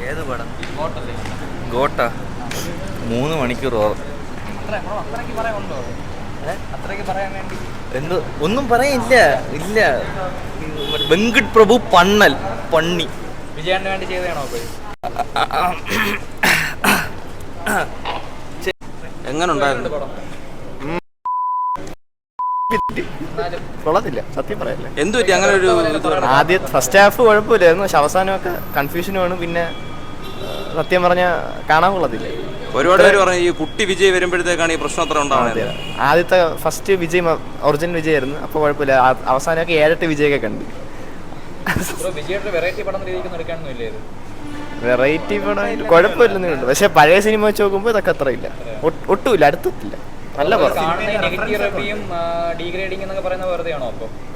ഏത് പടം? ഗോട്ട 3 മണിക്കൂർ എന്തോ ഒന്നും പറയാനില്ല. ഇല്ല, വെങ്കട് പ്രഭു പണ്ണി വിജയാണ്ട് വേണ്ടി ചെയ്തതാണോ? എങ്ങനെ ഉണ്ടായിരുന്നു? കൊള്ളത്തില്ല, സത്യം പറയല്ലേ. എന്തു പറ്റി അങ്ങനെ ഒരു? ആദ്യം ഫസ്റ്റ് ഹാഫ് കുഴപ്പമില്ലായിരുന്നു, പക്ഷെ അവസാനമൊക്കെ കൺഫ്യൂഷനുമാണ്. പിന്നെ സത്യം പറഞ്ഞാൽ കാണാൻ കൊള്ളത്തില്ല. ഒരുപാട് പേര് പറഞ്ഞു ഈ കുട്ടി വിജയ് വരുമ്പോഴത്തേക്കാണ് ഈ പ്രശ്നം അത്ര ഉണ്ടാവുന്നത്. ആദ്യത്തെ ഫസ്റ്റ് വിജയ് ഒറിജിനൽ വിജയ് ആയിരുന്നു, അപ്പോൾ കുഴപ്പമില്ല. അവസാനമൊക്കെ 7-8 വിജയൊക്കെ കണ്ടു. വെറൈറ്റി പടം കുഴപ്പമില്ലെന്ന് കണ്ടു, പക്ഷെ പഴയ സിനിമ വെച്ച് നോക്കുമ്പോൾ ഇതൊക്കെ അത്ര ഇല്ല, ഒട്ടുമില്ല, അടുത്തില്ല. നല്ല പടം.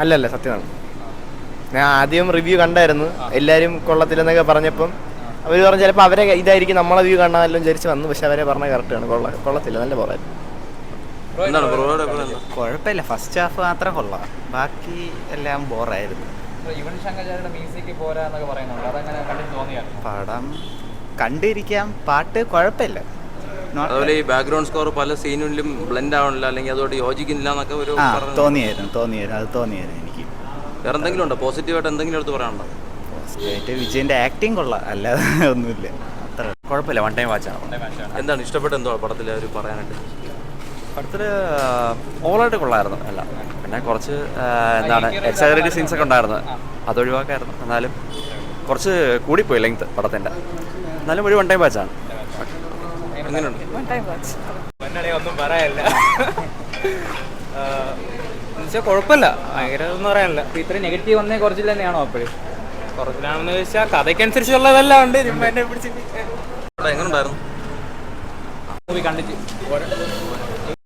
അല്ലല്ല, സത്യമാണ്. ഞാൻ ആദ്യം റിവ്യൂ കണ്ടായിരുന്നു, എല്ലാവരും കൊള്ളത്തില്ലെന്നൊക്കെ പറഞ്ഞപ്പം അവർ പറഞ്ഞ ചിലപ്പോൾ അവരെ ഇതായിരിക്കും നമ്മളെ വ്യൂ കാണാനെല്ലാം വിചാരിച്ച് വന്നു. പക്ഷെ അവരെ പറഞ്ഞ കറക്റ്റാണ്, കൊള്ളത്തില്ല, നല്ല പടമായിരുന്നു. കുഴപ്പമില്ല, ഫസ്റ്റ് ഹാഫ് മാത്രം കൊള്ളാം, ബാക്കി എല്ലാം ബോറായിരുന്നു. പടം കണ്ടിരിക്കാം, പാട്ട് കുഴപ്പമില്ല. അതുപോലെ ഈ ബാക്ക്ഗ്രൗണ്ട് സ്കോർ പല സീനിലും ബ്ലെൻഡ് ആവണില്ല, അല്ലെങ്കിൽ അതോട് യോജിക്കുന്നില്ല എന്നൊക്കെ ഒരു തോന്നിയായിരുന്നു എനിക്ക്. വേറെ എന്തെങ്കിലും ഉണ്ടോ പോസിറ്റീവായിട്ട് എന്തെങ്കിലും എടുത്ത് പറയാനുണ്ടോ? പോസിറ്റീവായിട്ട് വിജയന്റെ ആക്ടിങ് കൊള്ളാം, അല്ലാതെ ഒന്നുമില്ല. അത്ര കുഴപ്പമില്ല, വൺ ടൈം വാച്ചാണ്. എന്താണ് ഇഷ്ടപ്പെട്ട എന്തോ പടത്തിൽ അവർ പറയാനായിട്ട്? പടത്തിൽ ഓവറായിട്ട് കൊള്ളായിരുന്നു എല്ലാം. പിന്നെ കുറച്ച് എക്സാജറേറ്റഡ് സീൻസ് ഒക്കെ ഉണ്ടായിരുന്നു, അതൊഴിവാക്കായിരുന്നു. എന്നാലും കുറച്ച് കൂടിപ്പോയി ലെങ്ത് പടത്തിൻ്റെ. എന്നാലും ഒരു വൺ ടൈം വാച്ചാണ്. എങ്ങനെയുണ്ട്? ഒന്നും പറയാനില്ല, കുഴപ്പമില്ല, ഭയങ്കര ഒന്നും പറയാനില്ല. ഇത്ര നെഗറ്റീവ് വന്നേ കുറച്ചിൽ തന്നെയാണോ? അപ്പോഴും കുറച്ചിലാണെന്ന് ചോദിച്ചാൽ കഥയ്ക്കനുസരിച്ചുള്ളതെല്ലാം ഉണ്ട്. എങ്ങനെ ഉണ്ടായിരുന്നു മൂവി കണ്ടിട്ട്